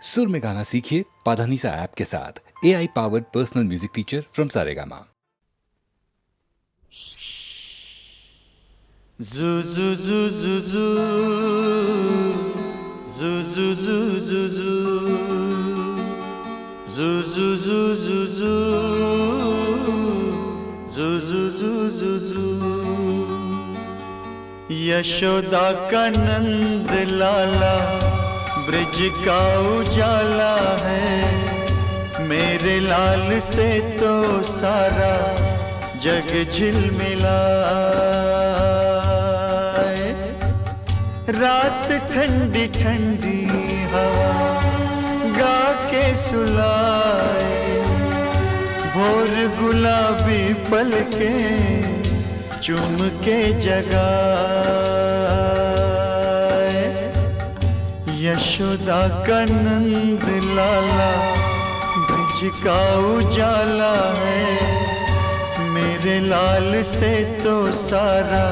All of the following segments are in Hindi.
सुर में गाना सीखिए पाधानीसा ऐप के साथ। AI powered personal music teacher from Saregama. Zu zu zu zu zu zu zu zu zu zu zu zu zu zu zu zu zu zu zu zu Yashoda का नंद लाला ब्रज का उजाला है, मेरे लाल से तो सारा जग झिलमिला। रात ठंडी ठंडी हवा गा के सुलाए, भोर गुलाबी पलके चूम के जगाए। यशोदा का नंद लाला ब्रज का उजाला है, मेरे लाल से तो सारा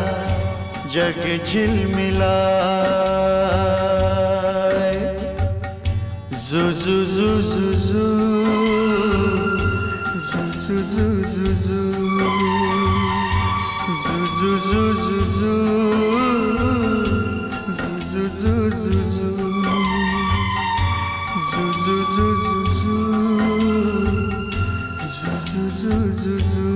जग झिलमिला। जू जू जू जू जू जू जू जू जू जू जू जू जू जू जू जू जू जू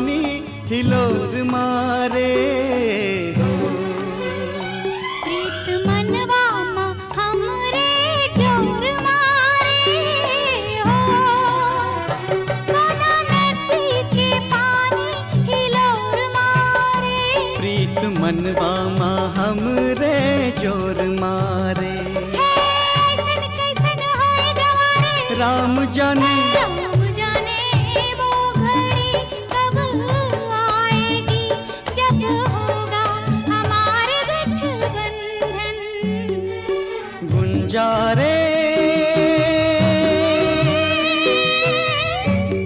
पानी हिलोर मारे हो। प्रीत मनवा मा हमरे जोर मारे हो। सोना नदी के पानी हिलोर मारे। प्रीत मनवा मा हमरे जोर मारे। कैसन कैसन होए गवारे। राम जाने राम जाने वो घड़ी कब आएगी जब होगा हमारे गठबंधन। गुंजारे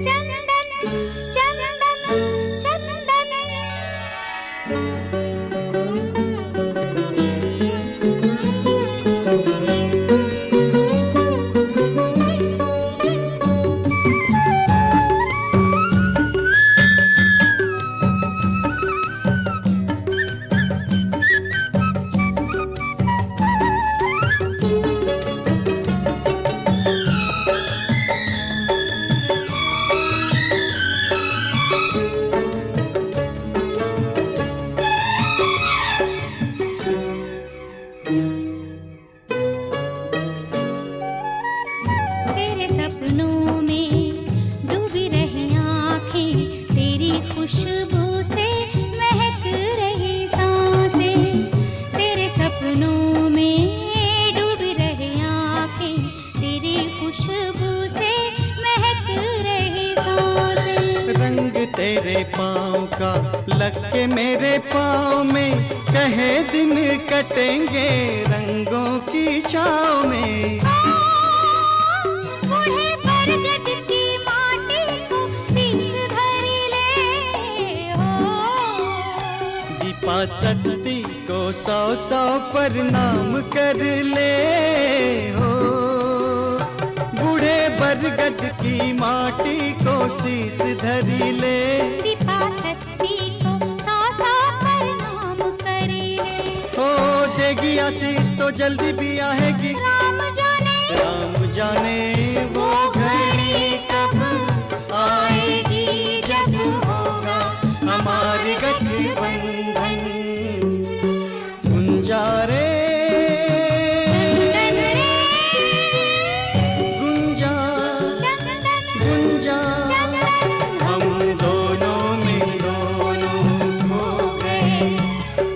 चंदन चंदन चंदन। तेरे सपनों में डूबी रही आँखें, तेरी खुशबू से महक रही सांसें। तेरे सपनों में डूबी रही आँखें, तेरी खुशबू से महक रही सांसें। रंग तेरे पाँव का लग के मेरे पाँव में, कहे दिन कटेंगे रंगों की छाँव में। बूढ़े बरगद की माटी को शीश धरी ले हो। दीपा सती को सौ सौ प्रणाम कर ले हो। बूढ़े बरगद की माटी को शीश धरी ले। दीपा सती को सौ सौ प्रणाम करे। हो देगी आशीष तो जल्दी भी आएगी। राम जाने वो घड़ी कब आएगी जब होगा हमारी गठबंधन। गुंजारे चंदन रे गुंजा चंदन गुंजा चंदन। हम दोनों में दोनों खो गए।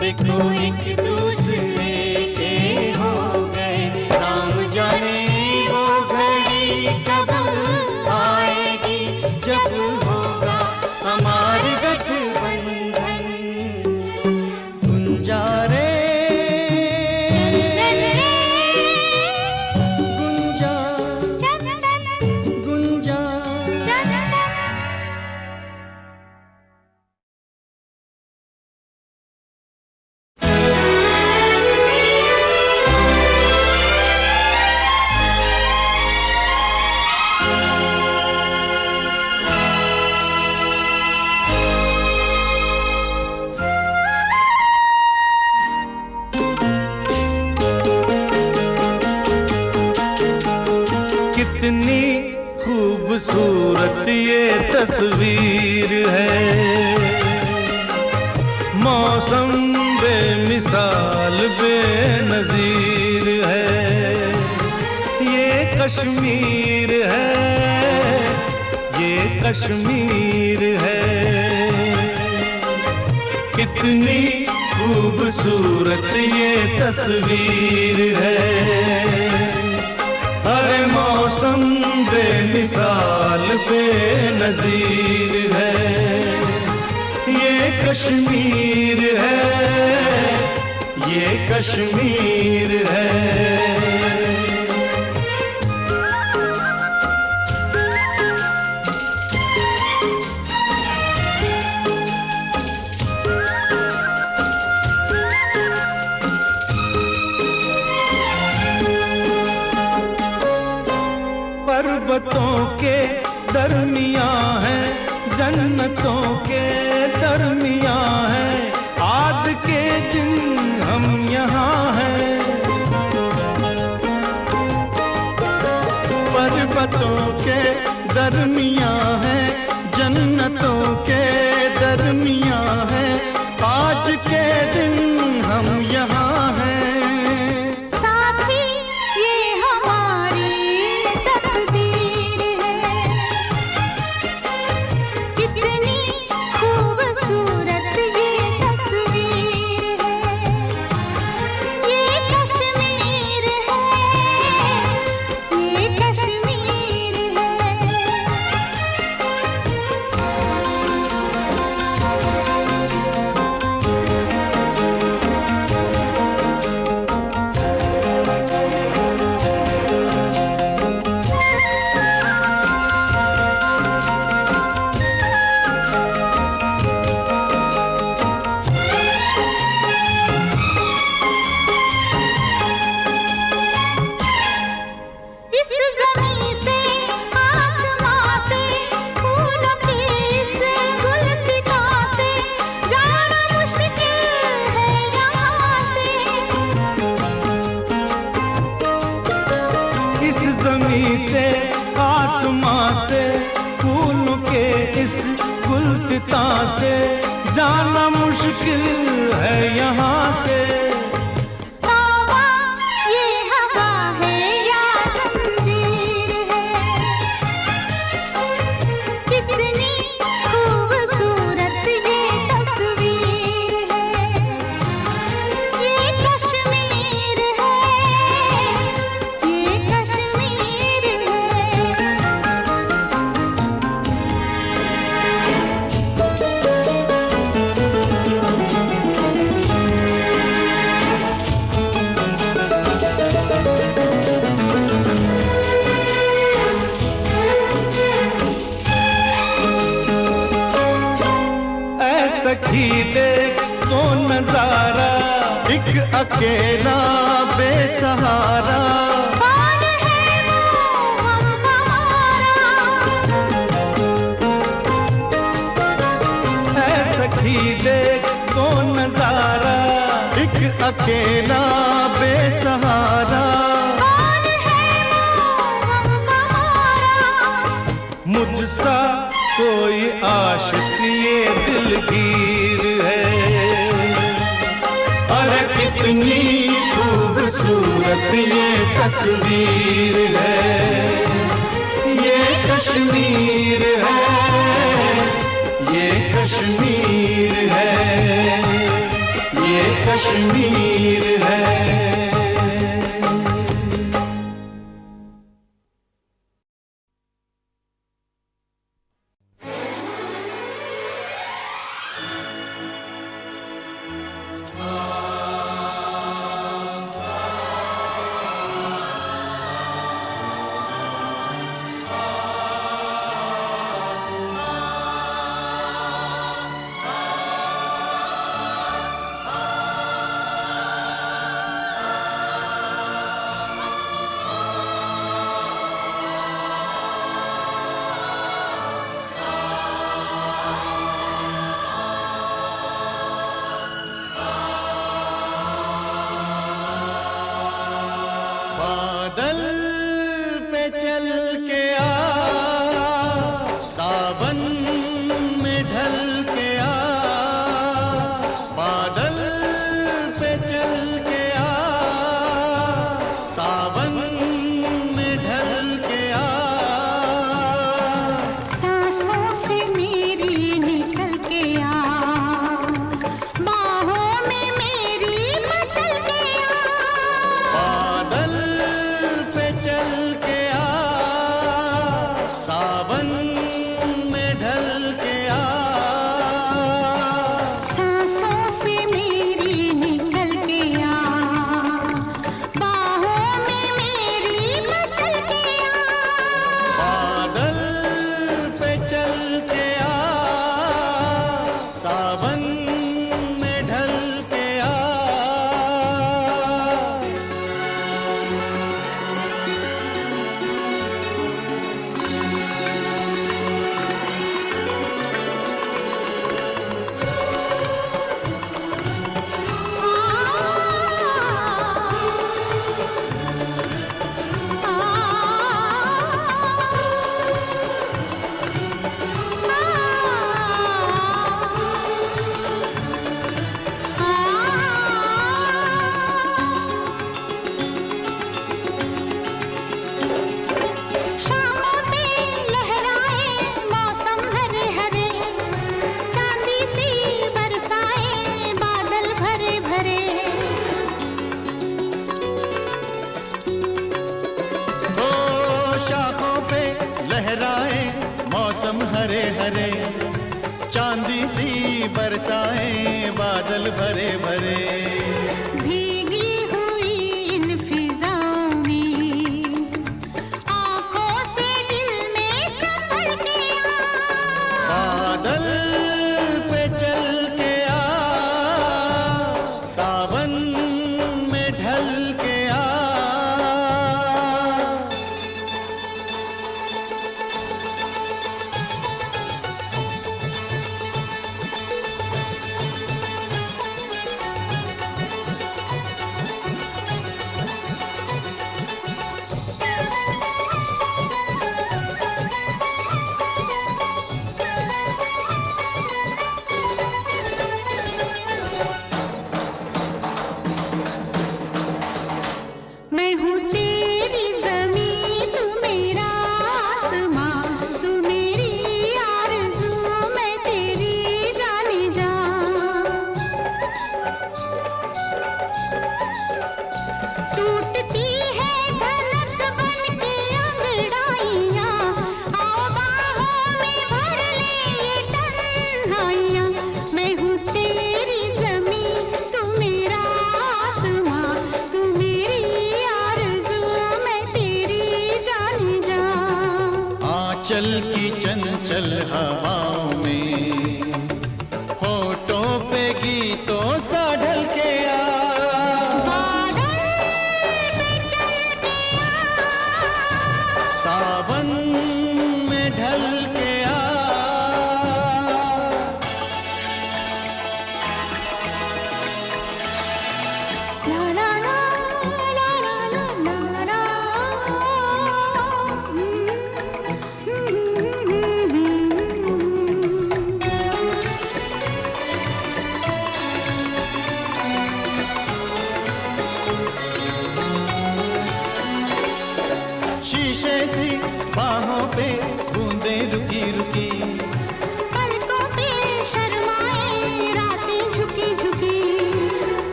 देखो एक दूसरे के हो गए। राम जाने वो घड़ी कब आएगी जब होगा हमारी गठबंधन। गुंजारे चंदन रे गुंजा चंदन गुंजा। चंदन। कितनी खूबसूरत ये तस्वीर है। मौसम बेमिसाल बेनजीर है। ये कश्मीर है, ये कश्मीर है। कितनी खूबसूरत ये तस्वीर है। हर मौसम बेमिसाल बेनजीर है। ये कश्मीर है, ये कश्मीर है। पर्वतों के दरमियां है, जन्नतों के दरमियां है। आज के दिन हम यहाँ हैं। दरमियां है, आज के दिन हम यहाँ हैं। साथी ये हमारी तकदीर है, कितनी खूबसूरत ये तस्वीर है। ये कश्मीर है, ये कश्मीर है। इस ज़मीं से आसमां से फूलों की इस गुलसितां से जाना मुश्किल है यहाँ से। इस जमीन से आसमां से फूलों के इस गुलसितां से जाना मुश्किल है यहाँ से। तौबा ये हवा है या ज़ंजीर है, कितनी खूबसूरत ये तस्वीर है। ये कश्मीर है, ये कश्मीर है। ऐ सखी देख तो नजारा, एक अकेला बेसहारा, कौन है वो हम हमारा। ऐ सखी देख तो नजारा, एक अकेला बेसहारा। कौन है वो हम हमारा। मुझसा कोई आशिक ये दिलगीर है। अरे कितनी खूबसूरत ये तस्वीर है। ये कश्मीर है, ये कश्मीर है, ये कश्मीर है। चांदी सी बरसाए बादल भरे भरे। भीगी हुई इन फिजाओं में आंखों से दिल में संभल के आ, बादल पे चल के आ, सावन में ढल के आ।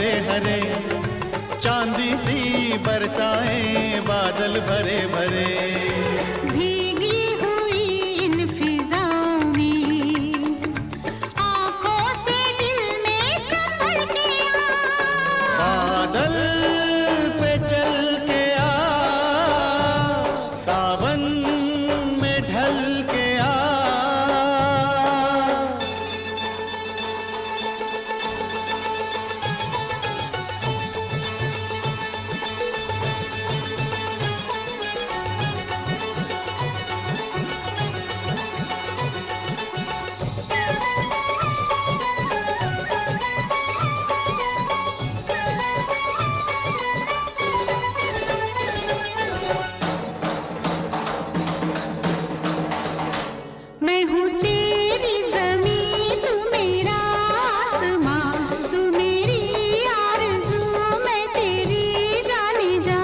हरे हरे, चांदी सी बरसाए बादल भरे भरे। भीगी हुई इन फिजाओं में आंखों से दिल में सफर किया। बादल पे चल के आ, सावन में ढल के आ। मैं हूँ तेरी ज़मीं, तू मेरा आसमां, तू मेरी आरज़ू, मैं तेरी जाने जा।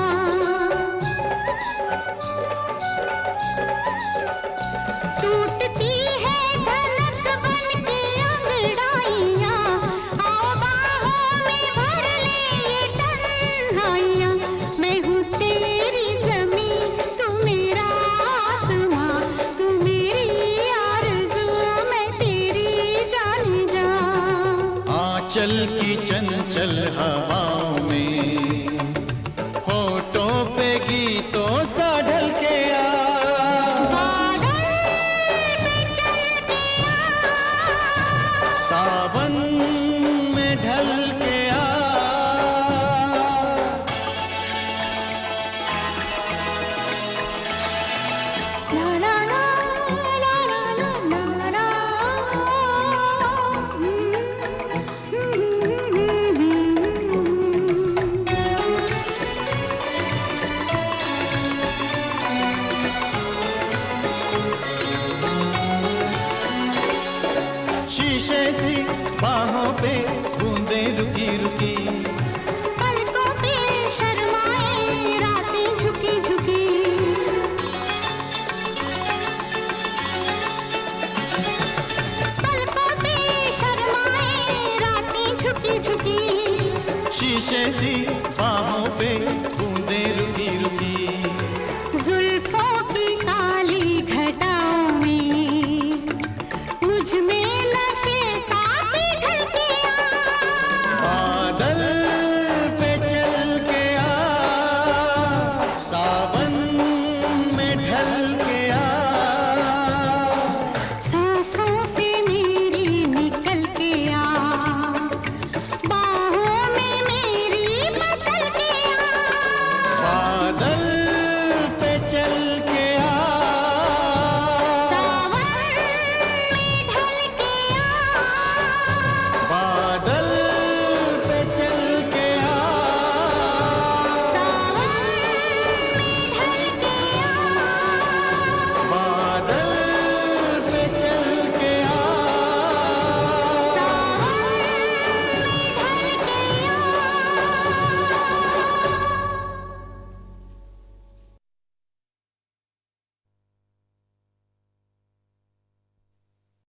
टूटती है धड़क बन के अंगड़ाइयाँ, आओ बाहों में भर ले ये तन्हाइयाँ। मैं हूँ तेरी ज़मीं, तू मेरा आसमां, तू मेरी आरज़ू, मैं तेरी जाने जा। आंचल की चंचल हवाओं में होठों पे गीतों सा ढल के आ। बादल पे चल के आ, सावन में ढल के आ। ला ला ला ला ला ला ला ला। शीशे सी बाहों पे बूंदे रुकी रुकी, पलकों पे शर्माए रातें झुकी झुकी। पलकों पे शर्माए रातें झुकी झुकी। शीशे सी बाहों पे